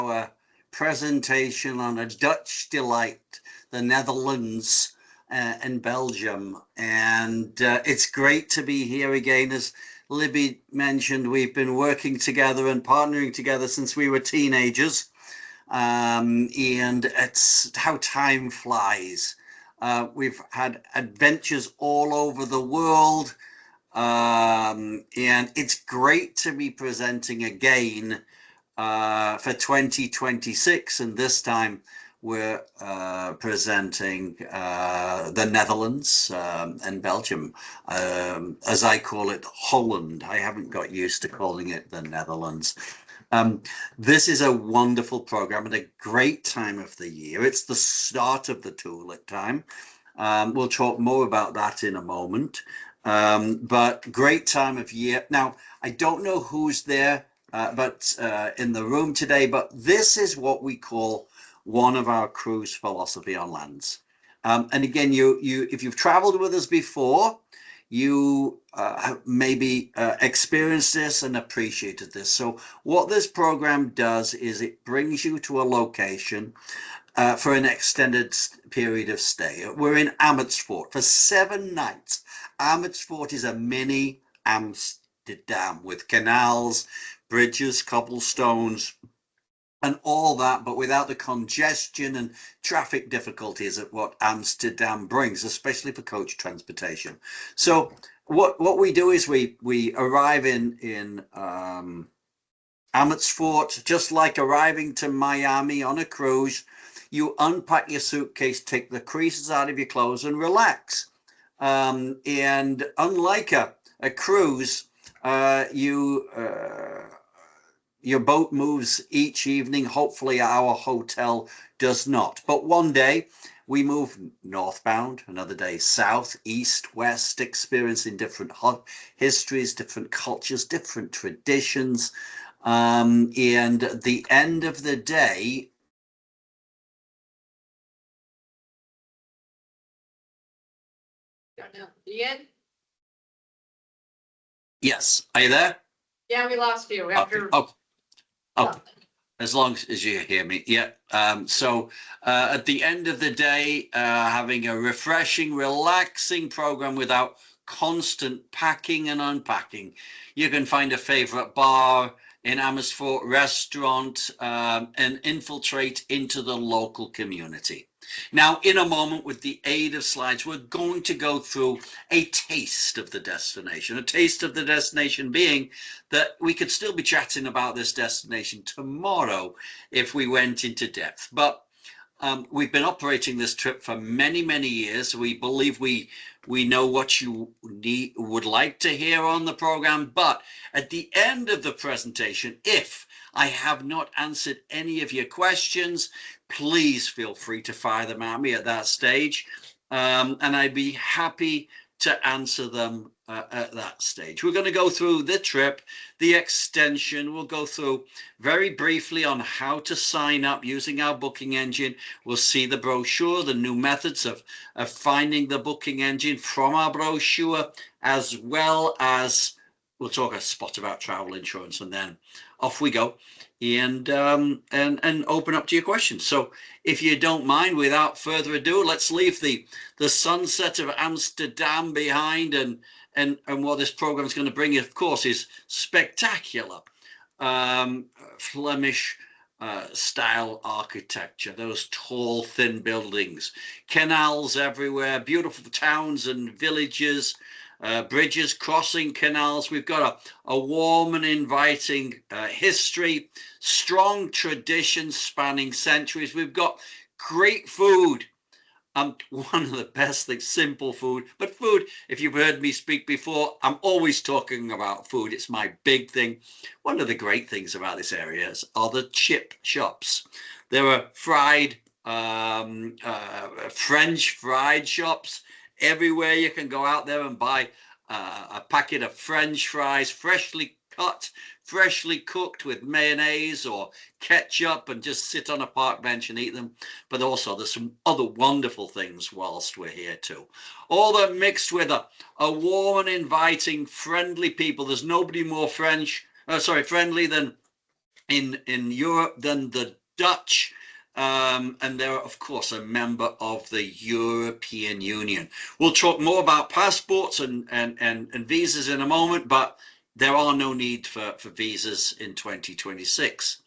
our presentation on a Dutch delight, the Netherlands and Belgium. And it's great to be here again. As Libby mentioned, we've been working together and partnering together since we were teenagers. And it's how time flies. We've had adventures all over the world. And it's great to be presenting again for 2026, and this time we're presenting the Netherlands and Belgium, as I call it, Holland. I haven't got used to calling it the Netherlands. This is a wonderful program and a great time of the year. It's the start of the tulip time. We'll talk more about that in a moment. But great time of year. Now, I don't know who's there but in the room today, but this is what we call one of our cruise philosophy on lands. And again, if you've traveled with us before, you maybe experienced this and appreciated this. So what this program does is it brings you to a location for an extended period of stay. We're in Amersfoort for 7 nights. Amersfoort is a mini Amsterdam with canals, bridges, cobblestones, and all that, but without the congestion and traffic difficulties of what Amsterdam brings, especially for coach transportation. So what we do is we arrive in Amersfoort, just like arriving to Miami on a cruise. You unpack your suitcase, take the creases out of your clothes, and relax. And unlike a cruise, your boat moves each evening. Hopefully our hotel does not. But one day we move northbound, another day south, east, west, experiencing different histories, different cultures, different traditions. And at the end of the day, don't know. You good? Yes. Are you there? Yeah, we lost you. Okay. Oh, as long as you hear me. Yeah. So at the end of the day, having a refreshing, relaxing program without constant packing and unpacking. You can find a favorite bar in Amersfoort, restaurant, and infiltrate into the local community. Now, in a moment, with the aid of slides, we're going to go through a taste of the destination. A taste of the destination being that we could still be chatting about this destination tomorrow if we went into depth. But we've been operating this trip for many, many years. We believe we know what you would like to hear on the program. But at the end of the presentation, if I have not answered any of your questions, please feel free to fire them at me at that stage. And I'd be happy to answer them at that stage. We're going to go through the trip, the extension. We'll go through very briefly on how to sign up using our booking engine. We'll see the brochure, the new methods of finding the booking engine from our brochure, as well as we'll talk a spot about travel insurance, and then off we go and open up to your questions. So if you don't mind, without further ado, let's leave the sunset of Amsterdam behind, and what this program is going to bring, of course, is spectacular Flemish style architecture, those tall, thin buildings, canals everywhere, beautiful towns and villages, bridges crossing canals. We've got a warm and inviting history, strong traditions spanning centuries. We've got great food. One of the best things, simple food, but food, if you've heard me speak before, I'm always talking about food. It's my big thing. One of the great things about this area are the chip shops. There are French fried shops everywhere. You can go out there and buy a packet of French fries, freshly cut, freshly cooked with mayonnaise or ketchup, and just sit on a park bench and eat them. But also there's some other wonderful things whilst we're here too. All that mixed with a warm and inviting, friendly people. There's nobody more friendly than in Europe than the Dutch. And they're, of course, a member of the European Union. We'll talk more about passports and visas in a moment, but there are no need for visas in 2026.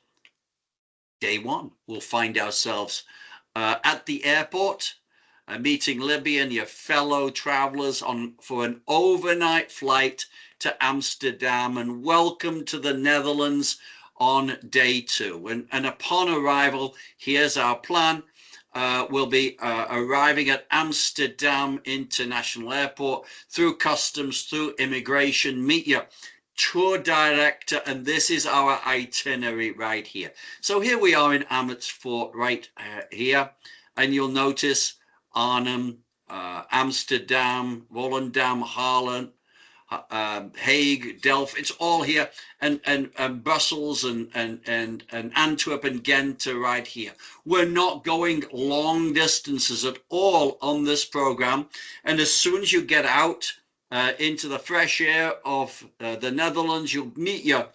Day one, we'll find ourselves at the airport, meeting Libby and your fellow travelers for an overnight flight to Amsterdam, and welcome to the Netherlands on day two. And upon arrival, here's our plan. We'll be arriving at Amsterdam International Airport, through customs, through immigration, meet your tour director, and this is our itinerary right here. So here we are in Amersfoort right here, and you'll notice Arnhem, Amsterdam, Volendam, Haarlem, Hague, Delft, it's all here, and Brussels and Antwerp and Ghent are right here. We're not going long distances at all on this program, and as soon as you get out into the fresh air of the Netherlands, you'll meet your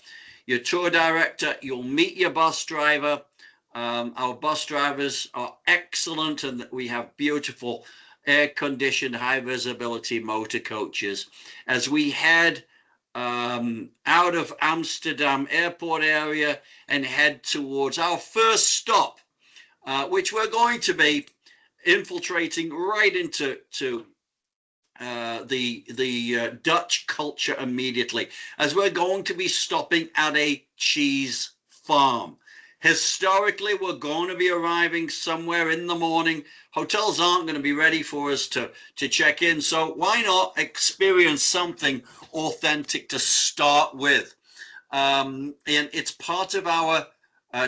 tour director, you'll meet your bus driver. Our bus drivers are excellent, and we have beautiful air-conditioned, high-visibility motor coaches as we head out of Amsterdam airport area and head towards our first stop, which we're going to be infiltrating right into the Dutch culture immediately, as we're going to be stopping at a cheese farm. Historically, we're going to be arriving somewhere in the morning. Hotels aren't going to be ready for us to check in, so why not experience something authentic to start with? And it's part of our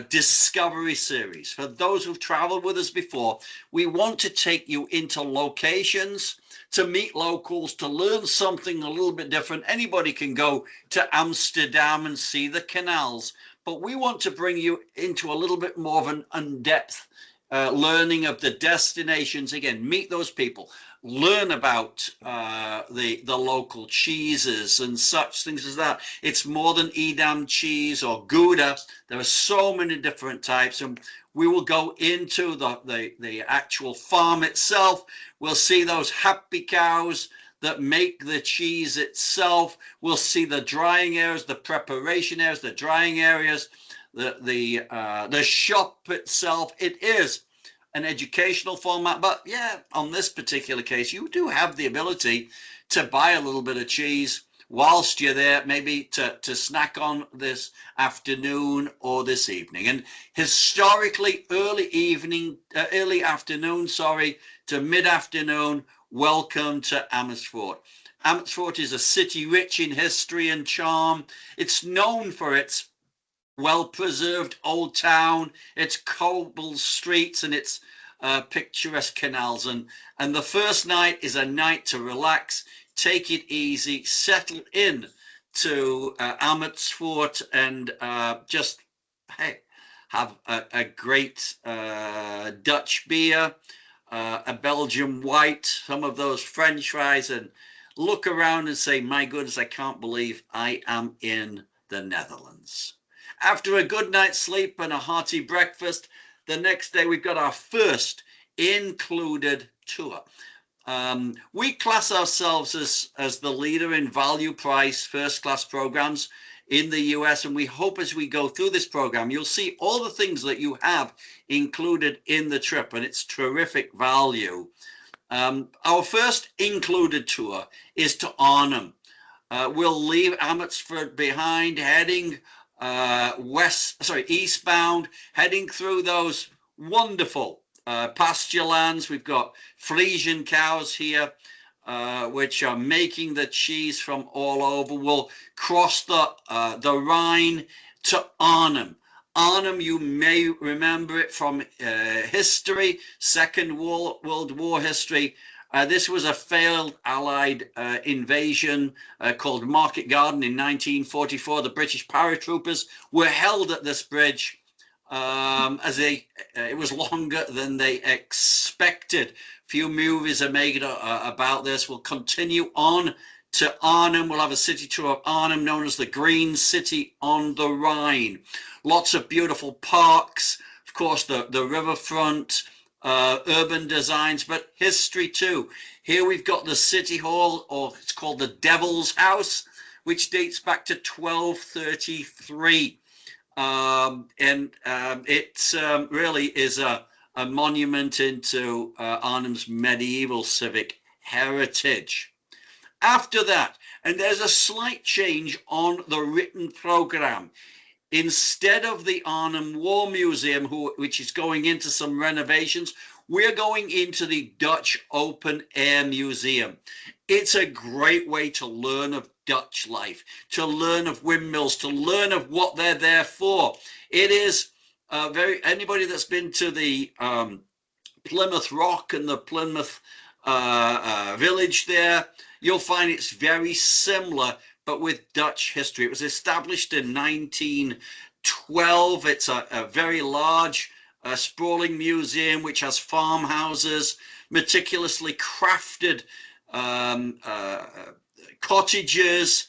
discovery series. For those who've traveled with us before, we want to take you into locations, to meet locals, to learn something a little bit different. Anybody can go to Amsterdam and see the canals, but we want to bring you into a little bit more of an in-depth learning of the destinations. Again, meet those people, learn about the local cheeses and such things as that. It's more than Edam cheese or Gouda. There are so many different types, and we will go into the actual farm itself. We'll see those happy cows that make the cheese itself. We'll see the drying areas, the preparation areas, the drying areas, the shop itself. It is an educational format, but yeah, on this particular case, you do have the ability to buy a little bit of cheese whilst you're there, maybe to snack on this afternoon or this evening. And historically, early afternoon, to mid-afternoon, welcome to Amersfoort. Amersfoort is a city rich in history and charm. It's known for its well-preserved old town, its cobbled streets, and its picturesque canals. And the first night is a night to relax, take it easy, settle in to Amersfoort, and just have a great Dutch beer, a Belgium white, some of those French fries, and look around and say, my goodness, I can't believe I am in the Netherlands. After a good night's sleep and a hearty breakfast, the next day we've got our first included tour. We class ourselves as the leader in value price first class programs in the US, and we hope as we go through this program, you'll see all the things that you have included in the trip, and it's terrific value. Our first included tour is to Arnhem. We'll leave Amersfoort behind, heading eastbound, heading through those wonderful pasture lands. We've got Friesian cows here, which are making the cheese from all over. We'll cross the Rhine to Arnhem. Arnhem, you may remember it from history, Second World War history. This was a failed Allied invasion called Market Garden in 1944. The British paratroopers were held at this bridge as it was longer than they expected. Few movies are made about this. We'll continue on to Arnhem. We'll have a city tour of Arnhem known as the Green City on the Rhine. lots of beautiful parks, of course, the riverfront, urban designs, but history too. Here we've got the City Hall, or it's called the Devil's House, which dates back to 1233. It really is a monument into Arnhem's medieval civic heritage. After that, and there's a slight change on the written program. Instead of the Arnhem War Museum, which is going into some renovations, we're going into the Dutch Open Air Museum. It's a great way to learn of Dutch life, to learn of windmills, to learn of what they're there for. It is anybody that's been to the Plymouth Rock and the Plymouth village there, you'll find it's very similar, but with Dutch history. It was established in 1912. It's a very large, sprawling museum which has farmhouses, meticulously crafted cottages,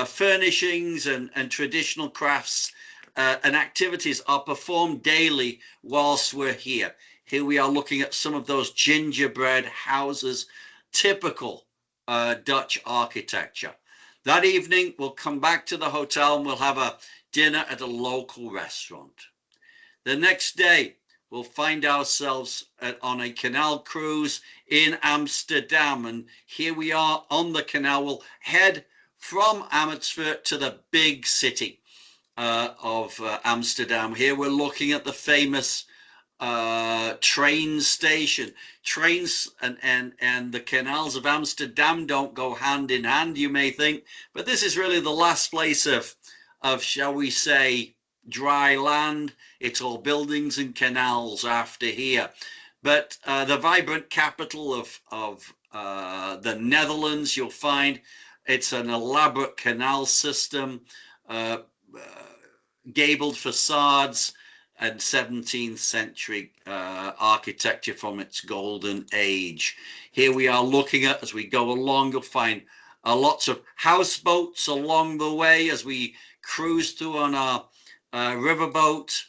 furnishings, and traditional crafts and activities are performed daily whilst we're here. Here we are looking at some of those gingerbread houses, typical Dutch architecture. That evening, we'll come back to the hotel and we'll have a dinner at a local restaurant. The next day, we'll find ourselves on a canal cruise in Amsterdam. And here we are on the canal. We'll head from Amersfoort to the big city of Amsterdam. Here we're looking at the famous train station. Trains and the canals of Amsterdam don't go hand in hand, you may think, but this is really the last place of shall we say, dry land. It's all buildings and canals after here. But the vibrant capital of the Netherlands, you'll find it's an elaborate canal system, gabled facades, and 17th century architecture from its golden age. Here we are looking at, as we go along, you'll find lots of houseboats along the way as we cruise through on our riverboat.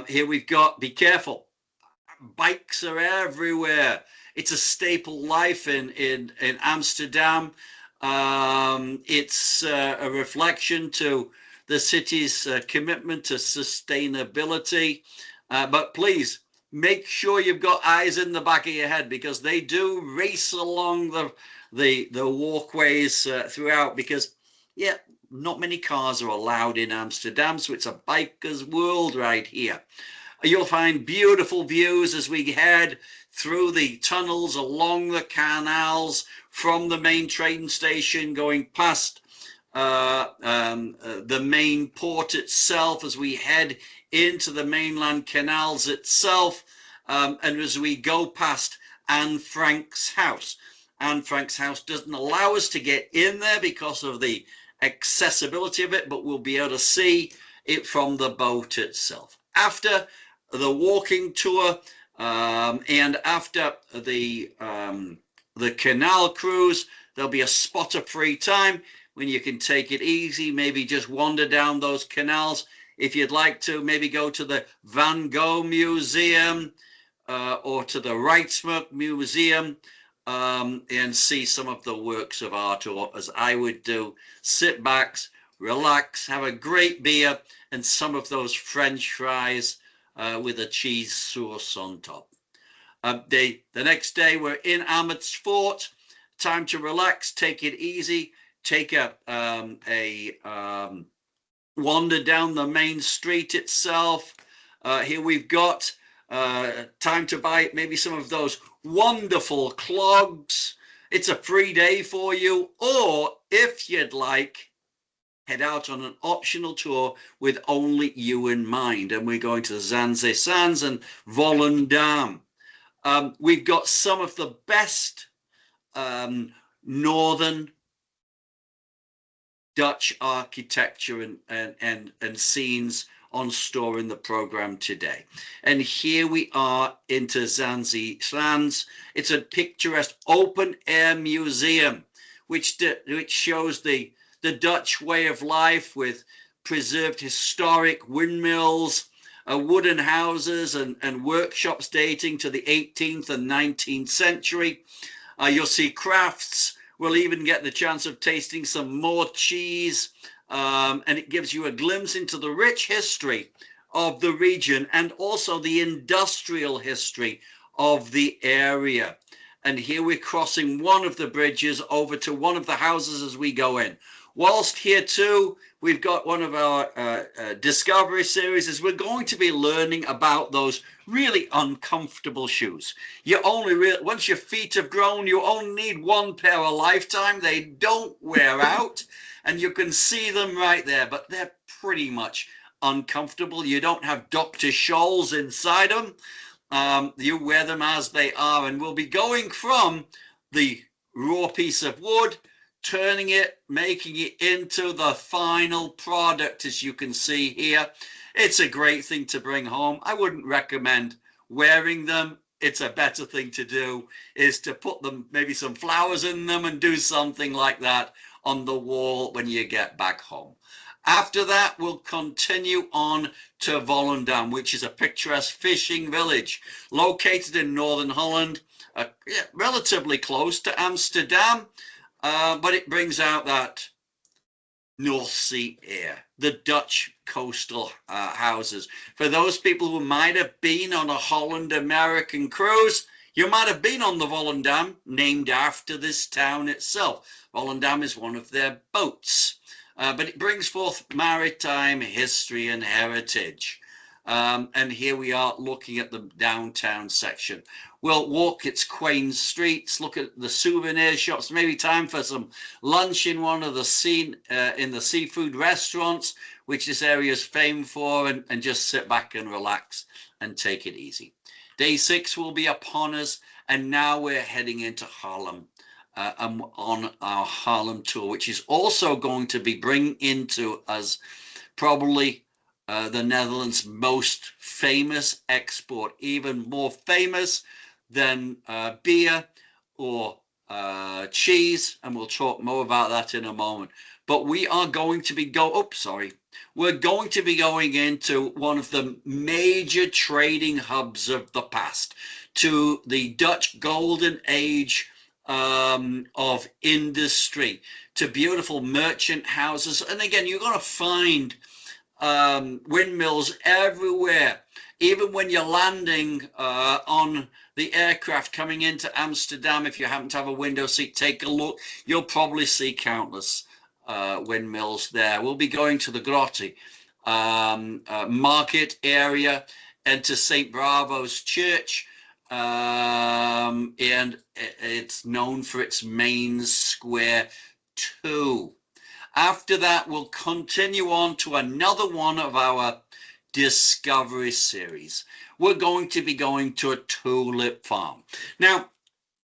Here we've got, be careful, bikes are everywhere. It's a staple life in Amsterdam. It's a reflection to the city's commitment to sustainability. But please make sure you've got eyes in the back of your head, because they do race along the walkways throughout, because yeah, not many cars are allowed in Amsterdam, so it's a biker's world right here. You'll find beautiful views as we head through the tunnels along the canals from the main train station, going past the main port itself, as we head into the mainland canals itself, and as we go past Anne Frank's house. Anne Frank's house doesn't allow us to get in there because of the accessibility of it, but we'll be able to see it from the boat itself. After the walking tour and after the canal cruise, there'll be a spot of free time when you can take it easy, maybe just wander down those canals. If you'd like to, maybe go to the Van Gogh Museum or to the Rijksmuseum Museum and see some of the works of art, or as I would do, sit back, relax, have a great beer and some of those French fries with a cheese sauce on top. The next day we're in Amersfoort. Time to relax, take it easy, take a wander down the main street itself. Here we've got time to buy maybe some of those wonderful clogs. It's a free day for you, or if you'd like, head out on an optional tour with only you in mind, and we're going to Zaanse Schans and Volendam. We've got some of the best northern Dutch architecture and scenes on store in the program today. And here we are into Zaanse Schans. It's a picturesque open air museum which shows the Dutch way of life with preserved historic windmills, wooden houses and workshops dating to the 18th and 19th century. You'll see crafts. We'll even get the chance of tasting some more cheese. And it gives you a glimpse into the rich history of the region and also the industrial history of the area. And here we're crossing one of the bridges over to one of the houses as we go in. Whilst here too, we've got one of our discovery series is we're going to be learning about those really uncomfortable shoes. You only once your feet have grown, you only need one pair a lifetime. They don't wear out, and you can see them right there, but they're pretty much uncomfortable. You don't have Dr. Scholl's inside them. You wear them as they are, and we'll be going from the raw piece of wood, turning it, making it into the final product, as you can see here. It's a great thing to bring home. I wouldn't recommend wearing them. It's a better thing to do is to put them, maybe some flowers in them and do something like that on the wall when you get back home. After that, we'll continue on to Volendam, which is a picturesque fishing village located in northern Holland, relatively close to Amsterdam, but it brings out that North Sea air, the Dutch coastal houses. For those people who might have been on a Holland-American cruise, you might have been on the Volendam, named after this town itself. Volendam is one of their boats. But it brings forth maritime history and heritage. And here we are looking at the downtown section. We'll walk its quaint streets, look at the souvenir shops, maybe time for some lunch in one of the in the seafood restaurants, which this area is famed for, and just sit back and relax and take it easy. Day 6 will be upon us, and now we're heading into Haarlem. On our Haarlem tour, which is also going to be bringing into us probably the Netherlands' most famous export, even more famous than beer or cheese, and we'll talk more about that in a moment. But we are going to be we're going to be going into one of the major trading hubs of the past, to the Dutch Golden Age of industry, to beautiful merchant houses. And again, you're going to find windmills everywhere. Even when you're landing on the aircraft coming into Amsterdam, if you happen to have a window seat, take a look. You'll probably see countless windmills there. We'll be going to the Grotte market area and to St. Bravo's Church. And it's known for its main square too. After that, we'll continue on to another one of our discovery series. We're going to be going to a tulip farm. Now,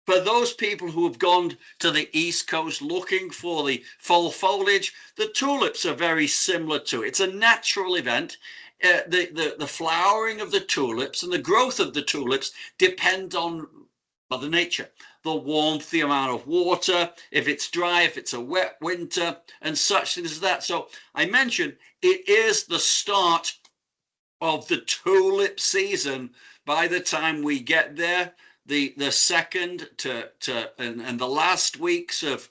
for those people who have gone to the East Coast looking for the fall foliage, the tulips are very similar to it. It's a natural event. The flowering of the tulips and the growth of the tulips depend on Mother Nature, the warmth, the amount of water, if it's dry, if it's a wet winter, and such things as that. So I mentioned it is the start of the tulip season. By the time we get there, the second and the last weeks of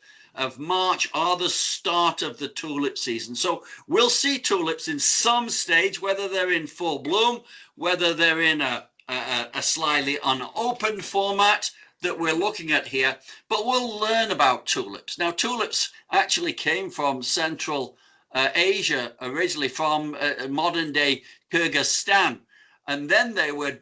March are the start of the tulip season. So we'll see tulips in some stage, whether they're in full bloom, whether they're in a slightly unopened format that we're looking at here, but we'll learn about tulips. Now, tulips actually came from Central Asia, originally from modern-day Kyrgyzstan, and then they were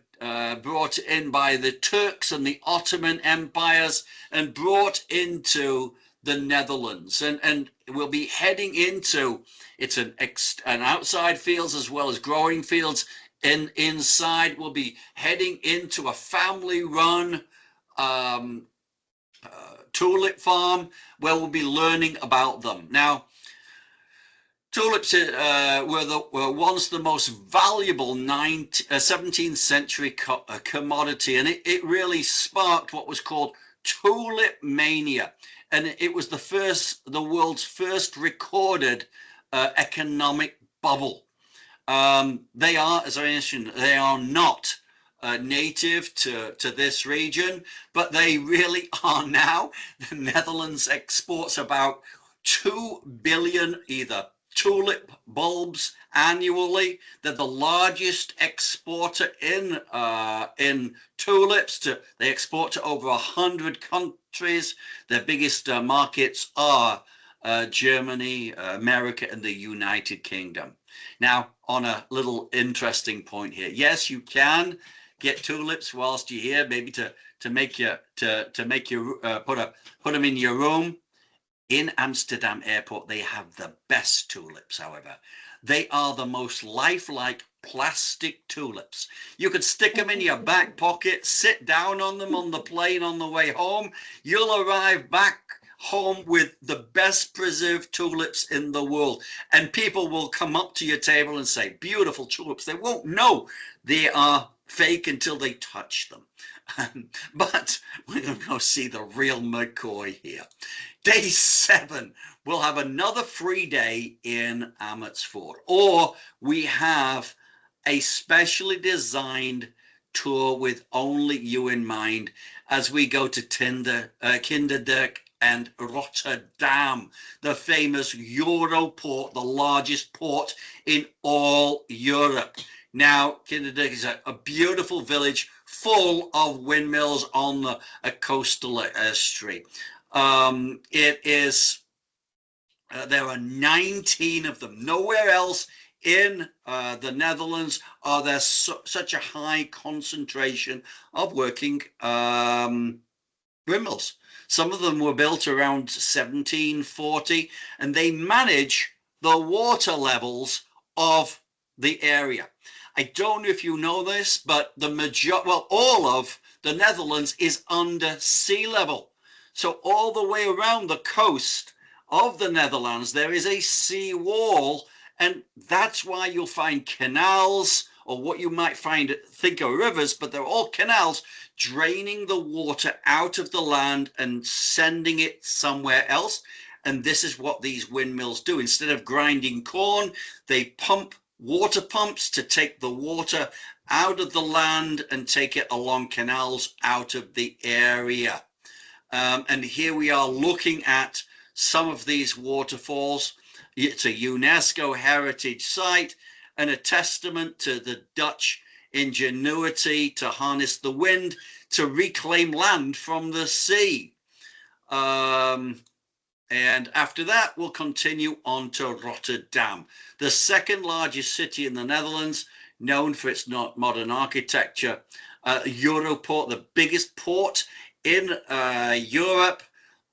brought in by the Turks and the Ottoman empires and brought into the Netherlands, and we'll be heading into it's an outside fields as well as growing fields. And inside we'll be heading into a family-run tulip farm where we'll be learning about them. Now, tulips were once the most valuable 17th century commodity, and it really sparked what was called tulip mania. And it was the world's first recorded economic bubble. They are, as I mentioned, they are not native to this region, but they really are now. The Netherlands exports about 2 billion either tulip bulbs annually. They're the largest exporter in tulips. They export to over 100 countries. Their biggest markets are Germany, America, and the United Kingdom. Now, on a little interesting point here, yes, you can get tulips whilst you're here, maybe to make your put them in your room. In Amsterdam airport, they have the best tulips, however. They are the most lifelike plastic tulips. You could stick them in your back pocket, sit down on them on the plane on the way home. You'll arrive back home with the best preserved tulips in the world. And people will come up to your table and say, beautiful tulips. They won't know they are fake until they touch them. But we're going to go see the real McCoy here. Day 7, we'll have another free day in Amersfoort, or we have a specially designed tour with only you in mind as we go to Kinderdijk and Rotterdam, the famous Europort, the largest port in all Europe. Now, Kinderdijk is a beautiful village full of windmills on a coastal estuary. It is, there are 19 of them. Nowhere else in the Netherlands are there such a high concentration of working windmills. Some of them were built around 1740, and they manage the water levels of the area. I don't know if you know this, but all of the Netherlands is under sea level. So all the way around the coast of the Netherlands, there is a sea wall, and that's why you'll find canals, or what you might think are rivers, but they're all canals draining the water out of the land and sending it somewhere else. And this is what these windmills do. Instead of grinding corn, they pump water pumps to take the water out of the land and take it along canals out of the area. And here we are looking at some of these waterfalls. It's a UNESCO heritage site and a testament to the Dutch ingenuity to harness the wind to reclaim land from the sea. And after that, we'll continue on to Rotterdam, the second largest city in the Netherlands, known for its modern architecture. Europort, the biggest port in Europe,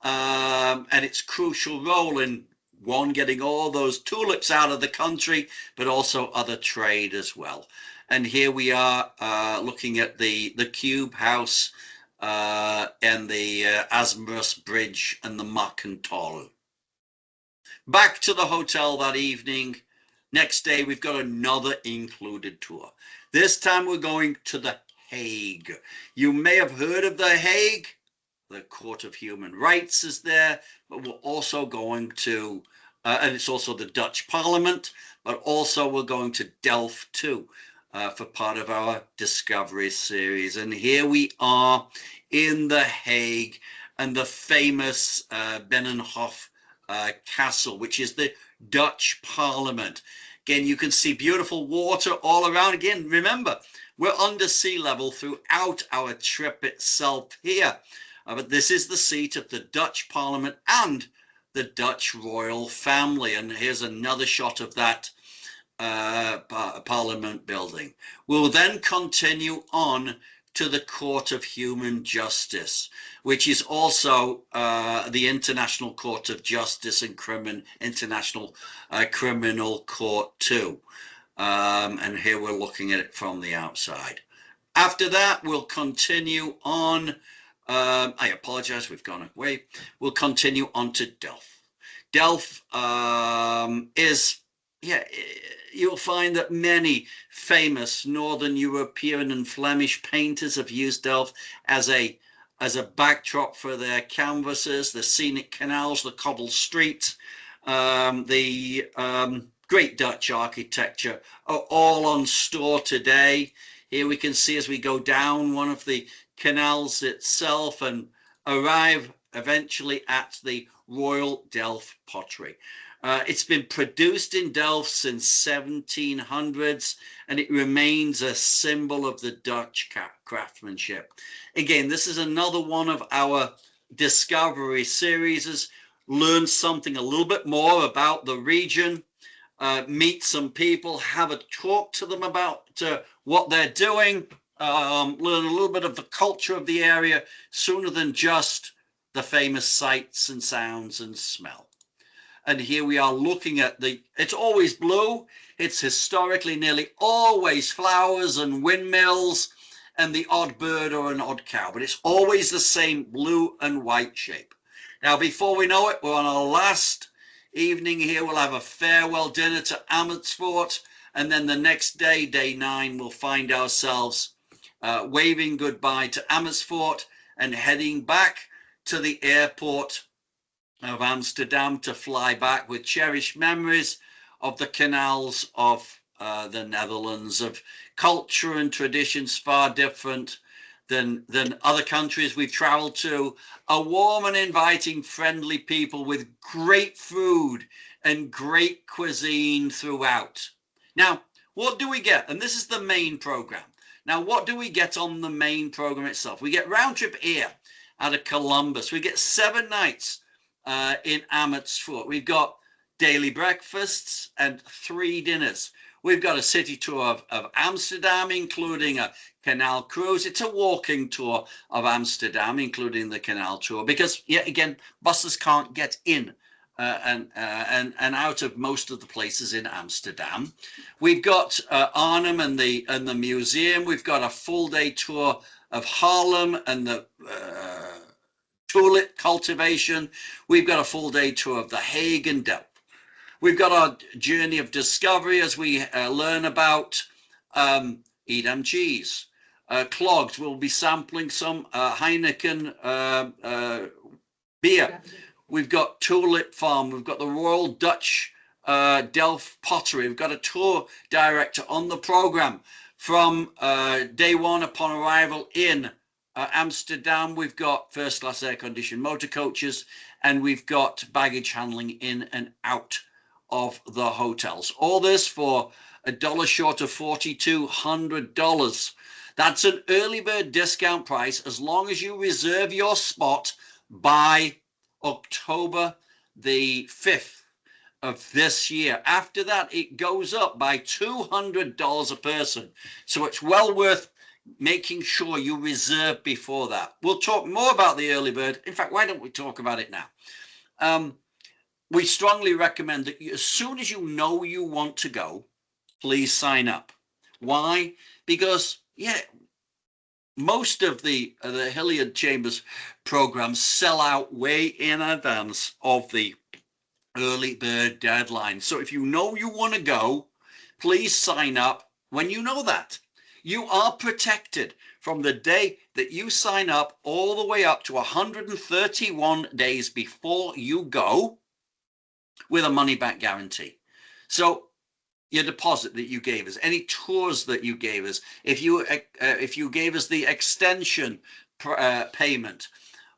and its crucial role in, one, getting all those tulips out of the country, but also other trade as well. And here we are looking at the Cube House, and the Asmus Bridge and the Markenthal. Back to the hotel that evening. Next day, we've got another included tour. This time we're going to the Hague. You may have heard of the Hague. The Court of Human Rights is there, but we're also going to, and it's also the Dutch Parliament, but also we're going to Delft too. For part of our Discovery series. And here we are in The Hague and the famous Binnenhof Castle, which is the Dutch Parliament. Again, you can see beautiful water all around. Again, remember, we're under sea level throughout our trip itself here. But this is the seat of the Dutch Parliament and the Dutch royal family. And here's another shot of that Parliament building. We'll then continue on to the Court of Human Justice, which is also the International Court of Justice and International Criminal Court too. And here we're looking at it from the outside. After that, we'll continue on. I apologize, we've gone away. We'll continue on to Delft. Delft is, you'll find that many famous Northern European and Flemish painters have used Delft as a backdrop for their canvases, the scenic canals, the cobbled streets, the great Dutch architecture are all on store today. Here we can see as we go down one of the canals itself and arrive eventually at the Royal Delft pottery. It's been produced in Delft since 1700s, and it remains a symbol of the Dutch craftsmanship. Again, this is another one of our discovery series. Learn something a little bit more about the region, meet some people, have a talk to them about what they're doing, learn a little bit of the culture of the area sooner than just the famous sights and sounds and smell. And here we are looking at it's always blue. It's historically nearly always flowers and windmills and the odd bird or an odd cow, but it's always the same blue and white shape. Now, before we know it, we're on our last evening here. We'll have a farewell dinner to Amersfoort, and then the next day, day 9, we'll find ourselves waving goodbye to Amersfoort and heading back to the airport of Amsterdam to fly back with cherished memories of the canals of the Netherlands, of culture and traditions far different than other countries we've traveled to, a warm and inviting, friendly people with great food and great cuisine throughout. Now, what do we get? And this is the main program. Now, what do we get on the main program itself? We get round trip air out of Columbus. We get 7 nights in Amersfoort. We've got daily breakfasts and 3 dinners. We've got a city tour of Amsterdam, including a canal cruise. It's a walking tour of Amsterdam, including the canal tour, because yet again, buses can't get in and out of most of the places in Amsterdam. We've got Arnhem and the museum. We've got a full day tour of Haarlem and the tulip cultivation. We've got a full day tour of the Hague and Delft. We've got our journey of discovery as we learn about Edam cheese, clogs. We'll be sampling some Heineken beer. We've got tulip farm. We've got the Royal Dutch Delft pottery. We've got a tour director on the program from day 1 upon arrival in Amsterdam. We've got first class air conditioned motor coaches, and we've got baggage handling in and out of the hotels. All this for $1 short of $4,200. That's an early bird discount price as long as you reserve your spot by October the 5th of this year. After that, it goes up by $200 a person. So it's well worth making sure you reserve before that. We'll talk more about the early bird. In fact, why don't we talk about it now? We strongly recommend that as soon as you know you want to go, please sign up. Why? Because, yeah, most of the Hilliard Chambers programs sell out way in advance of the early bird deadline. So if you know you want to go, please sign up when you know that. You are protected from the day that you sign up all the way up to 131 days before you go with a money back guarantee. So your deposit that you gave us, any tours that you gave us, if you gave us the extension payment,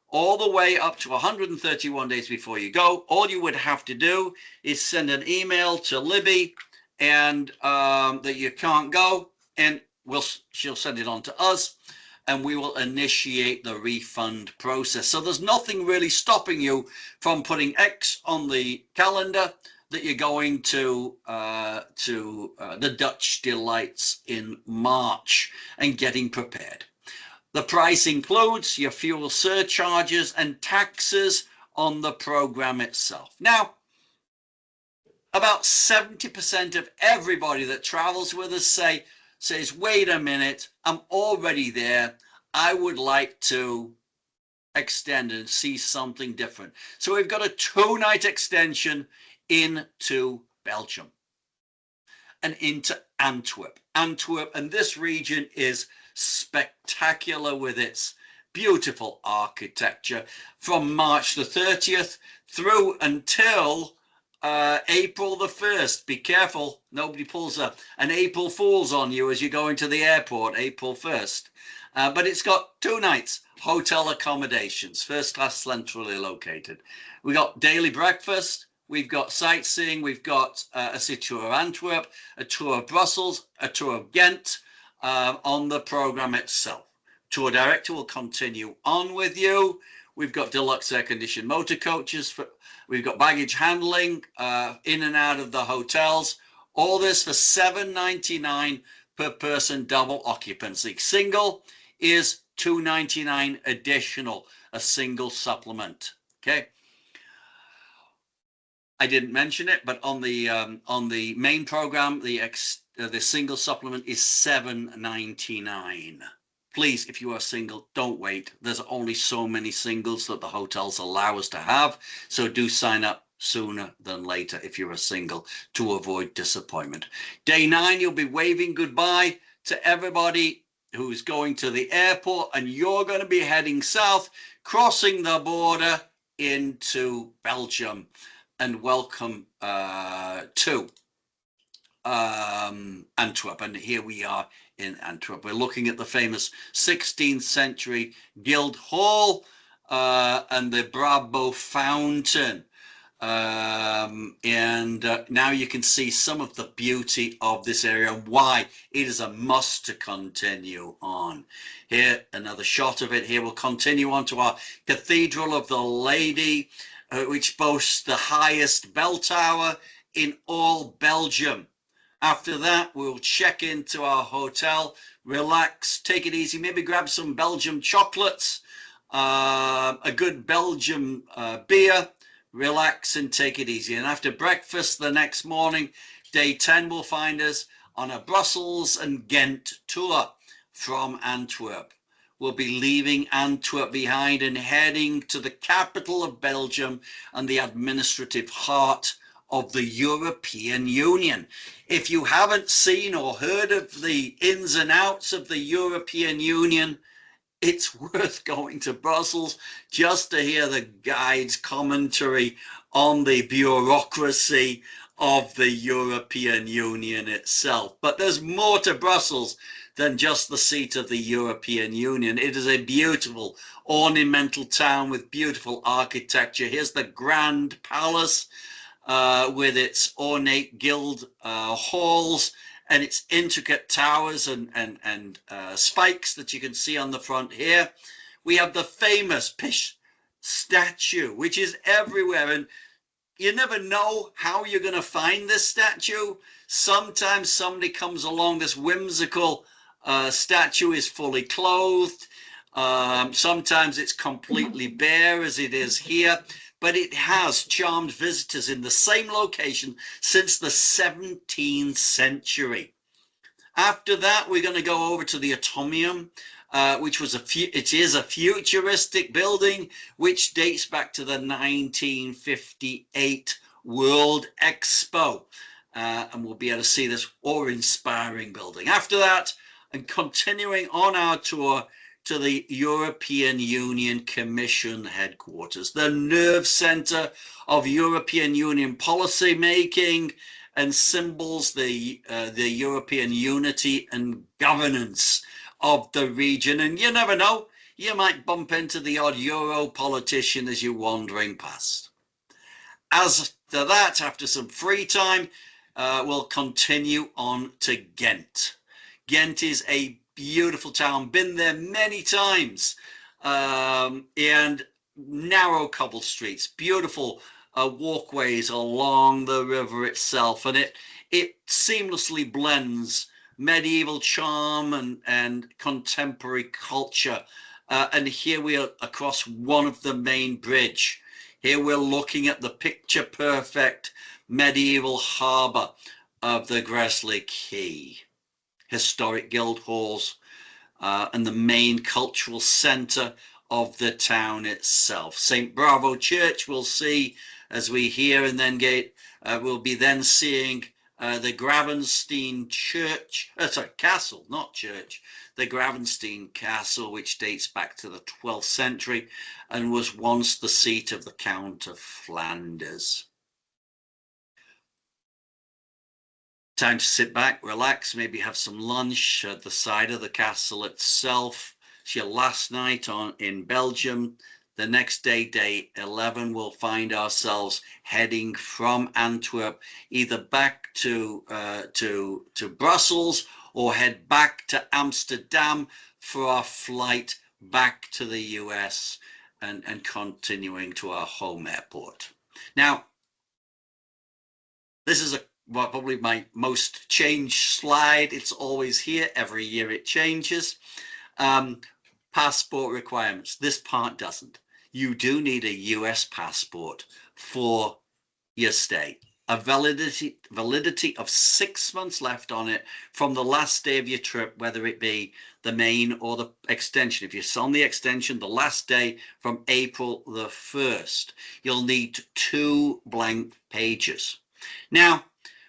all the way up to 131 days before you go, all you would have to do is send an email to Libby and that you can't go, and she'll send it on to us, and we will initiate the refund process. So there's nothing really stopping you from putting X on the calendar that you're going to the Dutch Delights in March and getting prepared. The price includes your fuel surcharges and taxes on the program itself. Now, about 70% of everybody that travels with us says, wait a minute, I'm already there. I would like to extend and see something different. So we've got a 2-night extension into Belgium and into Antwerp. Antwerp and this region is spectacular with its beautiful architecture from March the 30th through until April the 1st. Be careful, nobody pulls an April Fool's on you as you're going to the airport, April 1st. But it's got 2 nights, hotel accommodations, first class, centrally located. We got daily breakfast, we've got sightseeing, we've got a city tour of Antwerp, a tour of Brussels, a tour of Ghent on the program itself. Tour director will continue on with you. We've got deluxe air-conditioned motor coaches. We've got baggage handling in and out of the hotels. All this for $7.99 per person, double occupancy. Single is $2.99 additional, a single supplement. Okay. I didn't mention it, but on the main program, the single supplement is $7.99. Please, if you are single, don't wait. There's only so many singles that the hotels allow us to have. So do sign up sooner than later if you're a single to avoid disappointment. Day 9, you'll be waving goodbye to everybody who's going to the airport, and you're going to be heading south, crossing the border into Belgium. And welcome to Antwerp. And here we are in Antwerp. We're looking at the famous 16th century Guild Hall and the Brabo Fountain. Now you can see some of the beauty of this area and why it is a must to continue on. Here, another shot of it. Here we'll continue on to our Cathedral of the Lady, which boasts the highest bell tower in all Belgium. After that, we'll check into our hotel, relax, take it easy, maybe grab some Belgian chocolates, a good Belgian beer, relax and take it easy. And after breakfast the next morning, day 10 will find us on a Brussels and Ghent tour from Antwerp. We'll be leaving Antwerp behind and heading to the capital of Belgium and the administrative heart of the European Union. If you haven't seen or heard of the ins and outs of the European Union, it's worth going to Brussels just to hear the guide's commentary on the bureaucracy of the European Union itself. But there's more to Brussels than just the seat of the European Union. It is a beautiful, ornamental town with beautiful architecture. Here's the Grand Palace with its ornate guild halls and its intricate towers and spikes that you can see on the front here. We have the famous Pish statue, which is everywhere, and you never know how you're going to find this statue. Sometimes somebody comes along, this whimsical statue is fully clothed. Sometimes it's completely bare, as it is here, but it has charmed visitors in the same location since the 17th century. After that, we're going to go over to the Atomium, which was it is a futuristic building which dates back to the 1958 World Expo, and we'll be able to see this awe-inspiring building. After that, and continuing on our tour to the European Union Commission headquarters, the nerve center of European Union policy making, and symbols the European unity and governance of the region. And you never know, you might bump into the odd Euro politician as you're wandering past. As to that, after some free time, we'll continue on to Ghent. Ghent is a beautiful town, been there many times, and narrow cobble streets, beautiful walkways along the river itself, and it seamlessly blends medieval charm and contemporary culture. And here we are across one of the main bridge. Here we're looking at the picture perfect medieval harbour of the Gressley Quay, historic guild halls, and the main cultural centre of the town itself. St. Bravo Church we'll see as we hear, and then we'll be then seeing the Gravenstein Church, castle, not church, the Gravenstein Castle, which dates back to the 12th century and was once the seat of the Count of Flanders. Time to sit back, relax, maybe have some lunch at the side of the castle itself. It's your last night in Belgium. The next day, day 11, we'll find ourselves heading from Antwerp either back to Brussels or head back to Amsterdam for our flight back to the US and continuing to our home airport. Now, this is probably my most changed slide. It's always here. Every year it changes. Passport requirements. This part doesn't. You do need a US passport for your stay. A validity of 6 months left on it from the last day of your trip, whether it be the main or the extension. If you're on the extension, the last day from April the 1st, you'll need 2 blank pages. Now,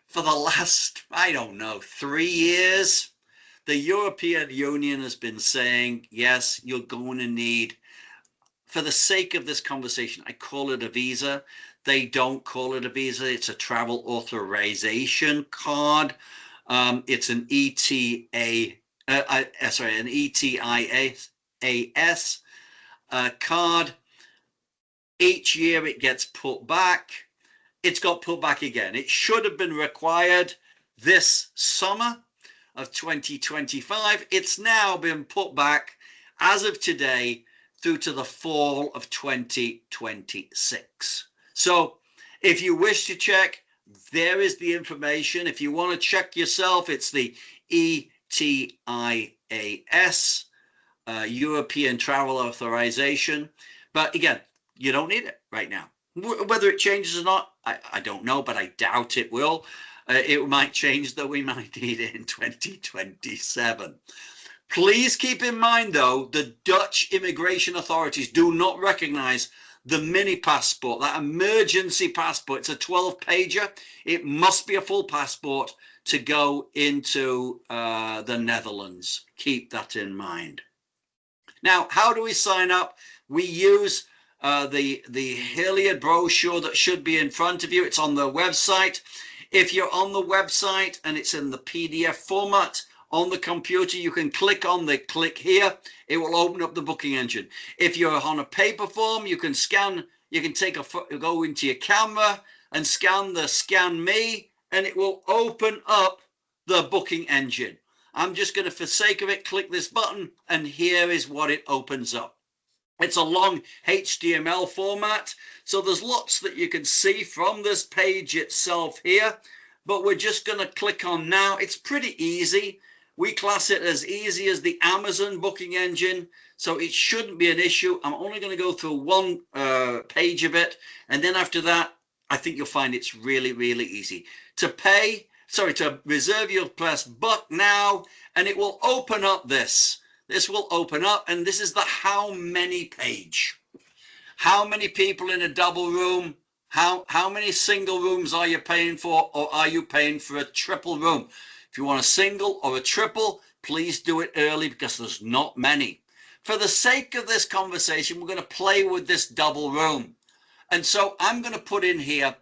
for the last, I don't know, 3 years, the European Union has been saying, yes, you're going to need, for the sake of this conversation, I call it a visa. They don't call it a visa. It's a travel authorization card. It's an ETIAS card. Each year it gets put back. It's got put back again. It should have been required this summer of 2025. It's now been put back as of today through to the fall of 2026. So if you wish to check, there is the information. If you want to check yourself, it's the ETIAS, European Travel Authorization. But again, you don't need it right now. Whether it changes or not, I don't know, but I doubt it will. It might change, though we might need it in 2027. Please keep in mind, though, the Dutch immigration authorities do not recognize the mini passport, that emergency passport. It's a 12-pager. It must be a full passport to go into the Netherlands. Keep that in mind. Now, how do we sign up? We use the Hilliard brochure that should be in front of you. It's on the website. If you're on the website and it's in the PDF format on the computer, you can click on the click here. It will open up the booking engine. If you're on a paper form, you can scan, you can take go into your camera and scan the Scan Me, and it will open up the booking engine. I'm just going to, for sake of it, click this button, and here is what it opens up. It's a long HTML format, so there's lots that you can see from this page itself here, but we're just going to click on now. It's pretty easy. We class it as easy as the Amazon booking engine, so it shouldn't be an issue. I'm only going to go through one page of it, and then after that, I think you'll find it's really, really easy. To reserve, you'll press book now, and it will open up this. This will open up, and this is the how many page. How many people in a double room? How many single rooms are you paying for, or are you paying for a triple room? If you want a single or a triple, please do it early because there's not many. For the sake of this conversation, we're going to play with this double room. And so I'm going to put in here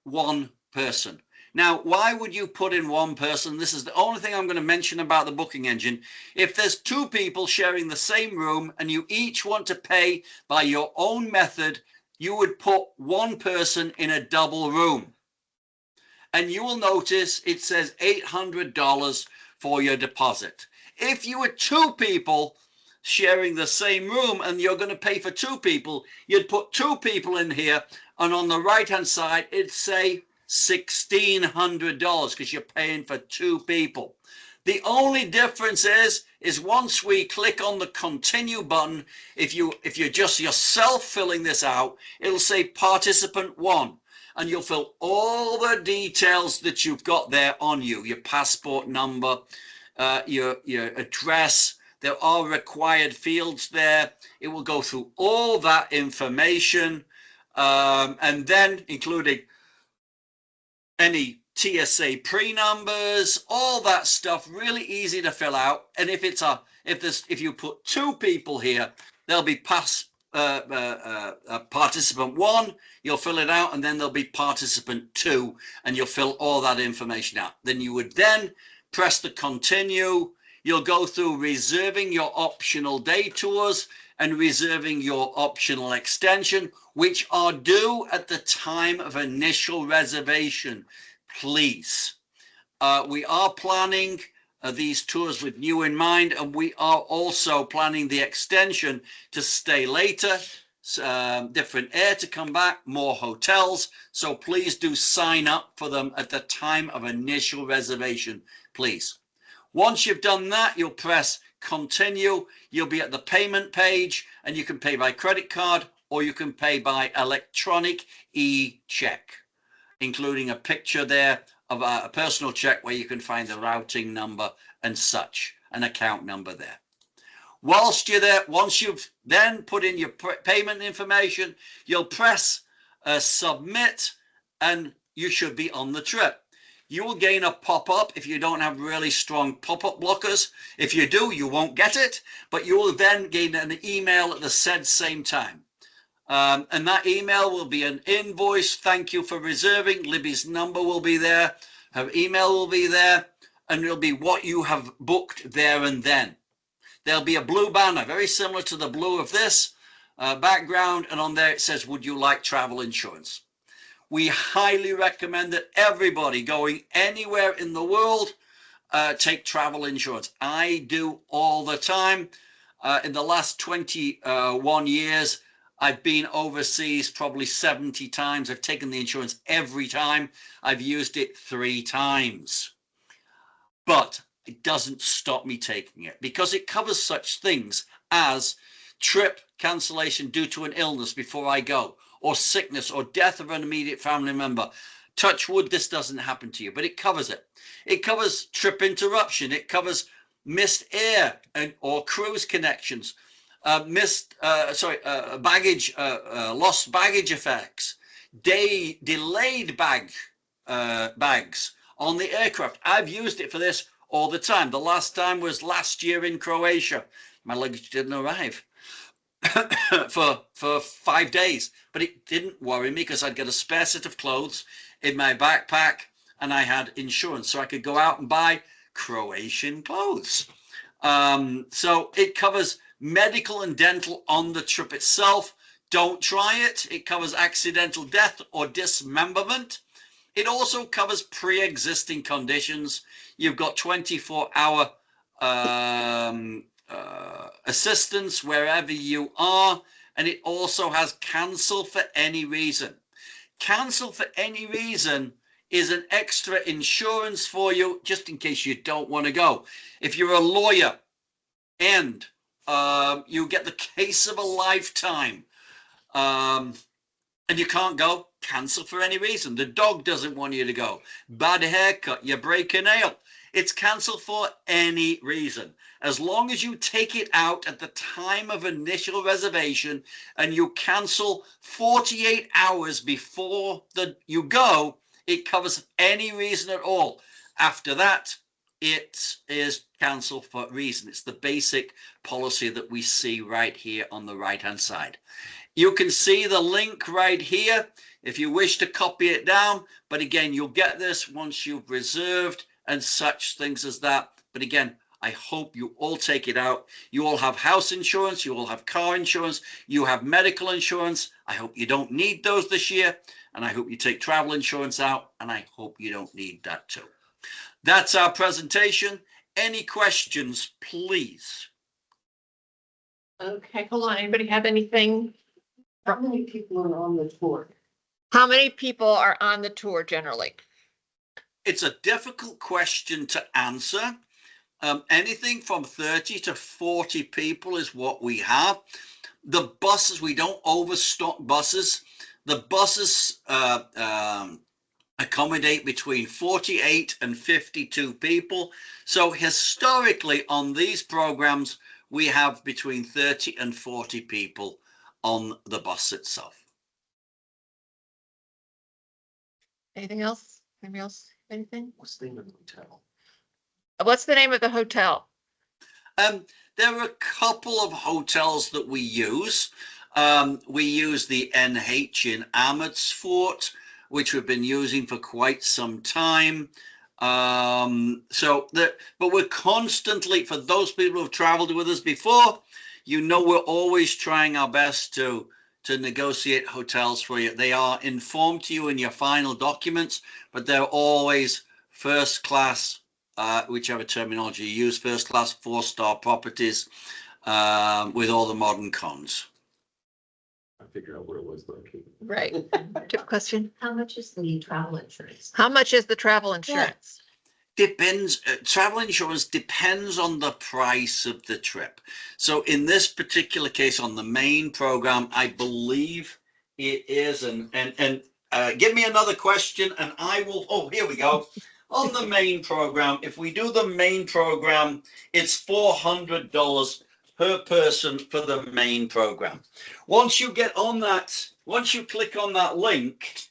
1 person. Now, why would you put in 1 person? This is the only thing I'm going to mention about the booking engine. If there's 2 people sharing the same room and you each want to pay by your own method, you would put 1 person in a double room. And you will notice it says $800 for your deposit. If you were 2 people sharing the same room and you're going to pay for 2 people, you'd put 2 people in here, and on the right hand side it'd say $1,600 because you're paying for 2 people. The only difference is once we click on the continue button, if you're just yourself filling this out, it'll say participant 1, and you'll fill all the details that you've got there on you, your passport number, your address. There are required fields there. It will go through all that information, and then including any TSA pre-numbers, all that stuff, really easy to fill out. And if you put 2 people here, there'll be participant 1, you'll fill it out, and then there'll be participant 2, and you'll fill all that information out. Then you would then press the continue. You'll go through reserving your optional day tours and reserving your optional extension, which are due at the time of initial reservation, please. We are planning these tours with you in mind, and we are also planning the extension to stay later, different air to come back, more hotels. So please do sign up for them at the time of initial reservation, please. Once you've done that, you'll press continue. You'll be at the payment page, and you can pay by credit card or you can pay by electronic e-check, including a picture there of a personal check where you can find the routing number and such, an account number there. Whilst you're there, once you've then put in your payment information, you'll press submit, and you should be on the trip. You will gain a pop-up if you don't have really strong pop-up blockers. If you do, you won't get it, but you will then gain an email at the said same time. And that email will be an invoice. Thank you for reserving. Libby's number will be there. Her email will be there. And it'll be what you have booked there and then. There'll be a blue banner, very similar to the blue of this background. And on there it says, would you like travel insurance? We highly recommend that everybody going anywhere in the world take travel insurance. I do all the time. In the last 21 years, I've been overseas probably 70 times. I've taken the insurance every time. I've used it 3 times. But it doesn't stop me taking it because it covers such things as trip cancellation due to an illness before I go, or sickness or death of an immediate family member. Touch wood, this doesn't happen to you, but it covers it. It covers trip interruption. It covers missed air or cruise connections. Lost baggage effects, delayed bags on the aircraft. I've used it for this all the time. The last time was last year in Croatia. My luggage didn't arrive for 5 days, but it didn't worry me because I'd got a spare set of clothes in my backpack and I had insurance, so I could go out and buy Croatian clothes. So it covers medical and dental on the trip itself. Don't try it. It covers accidental death or dismemberment. It also covers pre-existing conditions. You've got 24-hour assistance wherever you are, and it also has cancel for any reason. Cancel for any reason is an extra insurance for you just in case you don't want to go. If you're a lawyer and you get the case of a lifetime and you can't go, cancel for any reason. The dog doesn't want you to go. Bad haircut, you break a nail. It's cancelled for any reason. As long as you take it out at the time of initial reservation and you cancel 48 hours before you go, it covers any reason at all. After that, it is cancelled for reason. It's the basic policy that we see right here on the right-hand side. You can see the link right here if you wish to copy it down. But again, you'll get this once you've reserved and such things as that. But again, I hope you all take it out. You all have house insurance. You all have car insurance. You have medical insurance. I hope you don't need those this year. And I hope you take travel insurance out. And I hope you don't need that too. That's our presentation. Any questions, please? Okay, hold on. Anybody have anything? How many people are on the tour? How many people are on the tour generally? It's a difficult question to answer. Anything from 30 to 40 people is what we have. The buses, we don't overstock buses. The buses accommodate between 48 and 52 people. So historically on these programs, we have between 30 and 40 people on the bus itself. Anything else? Anybody else? Anything? What's the name of the hotel? What's the name of the hotel? There are a couple of hotels that we use. We use the NH in Amersfoort, which we've been using for quite some time. But we're constantly, for those people who've traveled with us before, you know, we're always trying our best to negotiate hotels for you. They are informed to you in your final documents, but they're always first class, whichever terminology you use, first class 4-star properties with all the modern cons. I figured out where it was located. Right. Do you have a question? How much is the travel insurance? How much is the travel insurance? Depends. Travel insurance depends on the price of the trip. So in this particular case, on the main program, I believe it is. And give me another question, and I will. Oh, here we go. On the main program, if we do the main program, it's $400 per person for the main program. Once you get on that, once you click on that link,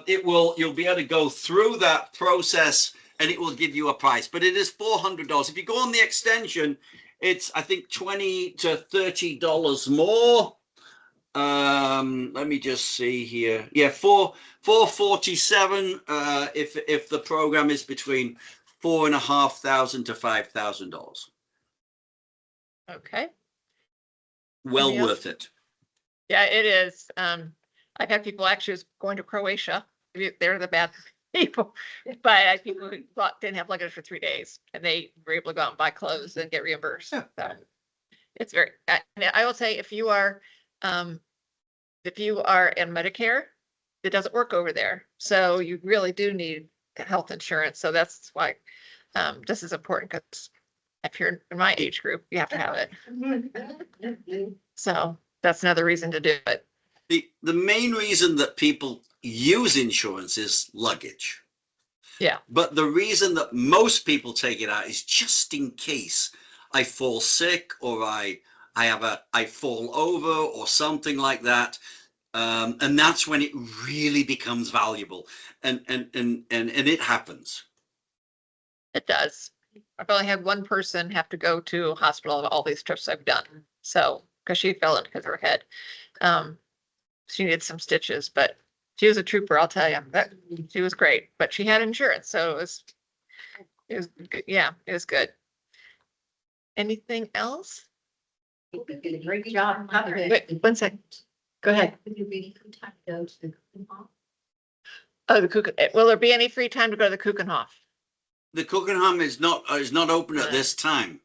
you'll be able to go through that process and it will give you a price, but it is $400. If you go on the extension, it's, I think, $20 to $30 more. Let me just see here. Yeah, $447 if the program is between $4,500 to $5,000. Okay. Well Anything else? worth it. Yeah, it is. I've had people actually going to Croatia. They're the bad people, but I had people who didn't have luggage for 3 days and they were able to go out and buy clothes and get reimbursed. Yeah. So it's very, I will say if you are in Medicare, it doesn't work over there. So you really do need health insurance. So that's why this is important, because if you're in my age group, you have to have it. So that's another reason to do it. The main reason that people use insurance is luggage. Yeah. But the reason that most people take it out is just in case I fall sick or I fall over or something like that. And that's when it really becomes valuable. And it happens. It does. I've only had one person have to go to a hospital of all these trips I've done. So, because she fell in because of her head. She needed some stitches, but she was a trooper, I'll tell you. That she was great, but she had insurance, so it was good. Yeah, it was good. Anything else? Did a great job. Wait, 1 second. Go ahead. Would you be time to go to the cooking hall? Oh, the Kuchen. Will there be any free time to go to the Kuchenhof? The Guggenheim is not open at this time.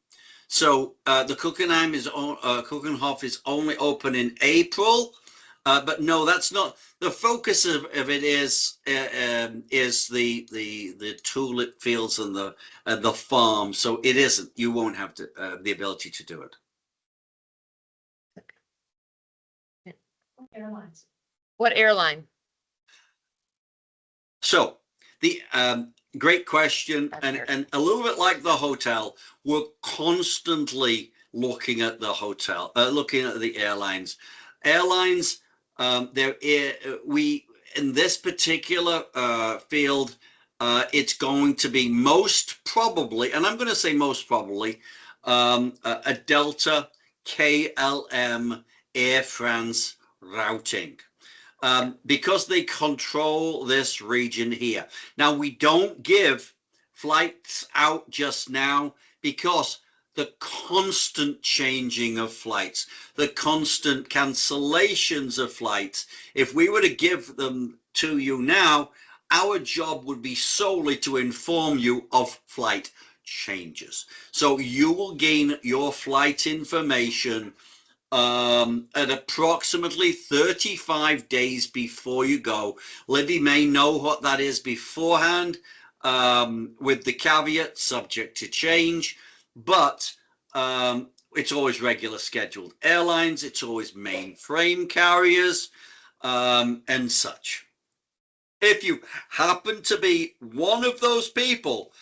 So the Guggenhof is only open in April. But no, that's not the focus of it. Is the tulip fields and the farm. So it isn't. You won't have the ability to do it. Airlines. What airline? So the great question, and a little bit like the hotel, we're constantly looking at the hotel, looking at the airlines. Airlines, we in this particular field, it's going to be most probably, and I'm going to say most probably, a Delta, KLM, Air France routing. Because they control this region here. Now, we don't give flights out just now because the constant changing of flights, the constant cancellations of flights. If we were to give them to you now, our job would be solely to inform you of flight changes. So you will gain your flight information at approximately 35 days before you go. Libby may know what that is beforehand, with the caveat subject to change, but it's always regular scheduled airlines, it's always mainframe carriers, and such. If you happen to be one of those people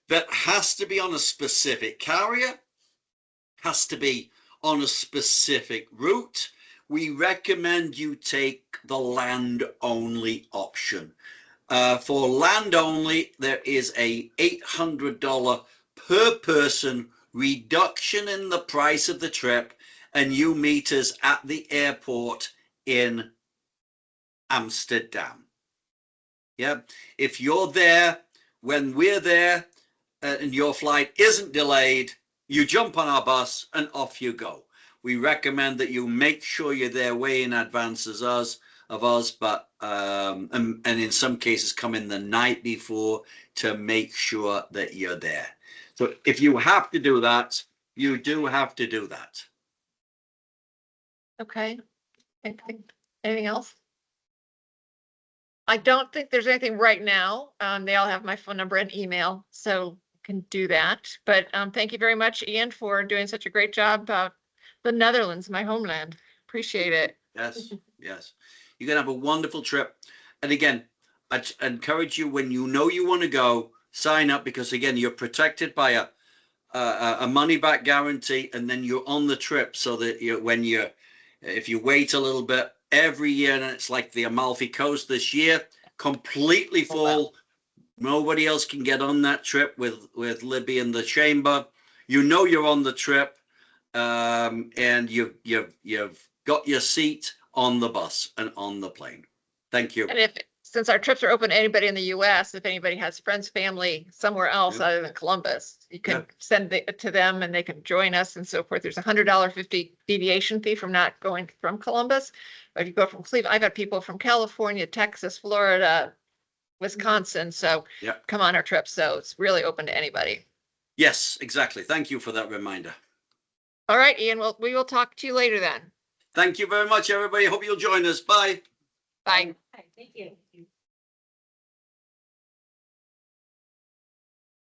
that has to be on a specific carrier, has to be on a specific route, we recommend you take the land only option. For land only, there is a $800 per person reduction in the price of the trip, and you meet us at the airport in Amsterdam. Yeah. If you're there when we're there and your flight isn't delayed, you jump on our bus and off you go. We recommend that you make sure you're there way in advance of us, but and in some cases come in the night before to make sure that you're there. So if you have to do that, you do have to do that. Okay. Anything else? I don't think there's anything right now. They all have my phone number and email, so you can do that. But thank you very much, Ian, for doing such a great job about the Netherlands, my homeland. Appreciate it. Yes, yes. You're going to have a wonderful trip. And again, I encourage you, when you know you want to go, sign up, because again, you're protected by a money back guarantee, and then you're on the trip, so that if you wait a little bit every year, and it's like the Amalfi Coast this year, completely full. Nobody else can get on that trip with Libby in the chamber. You know you're on the trip, and you've got your seat on the bus and on the plane. Thank you. And since our trips are open to anybody in the US, if anybody has friends, family somewhere else Yeah. other than Columbus, you can Yeah. send it to them and they can join us and so forth. There's $100 deviation fee from not going from Columbus. But if you go from Cleveland, I've had people from California, Texas, Florida, Wisconsin. So Yeah. come on our trip. So it's really open to anybody. Yes, exactly. Thank you for that reminder. All right, Ian, well, we will talk to you later then. Thank you very much, everybody. Hope you'll join us. Bye. Bye. Thank you.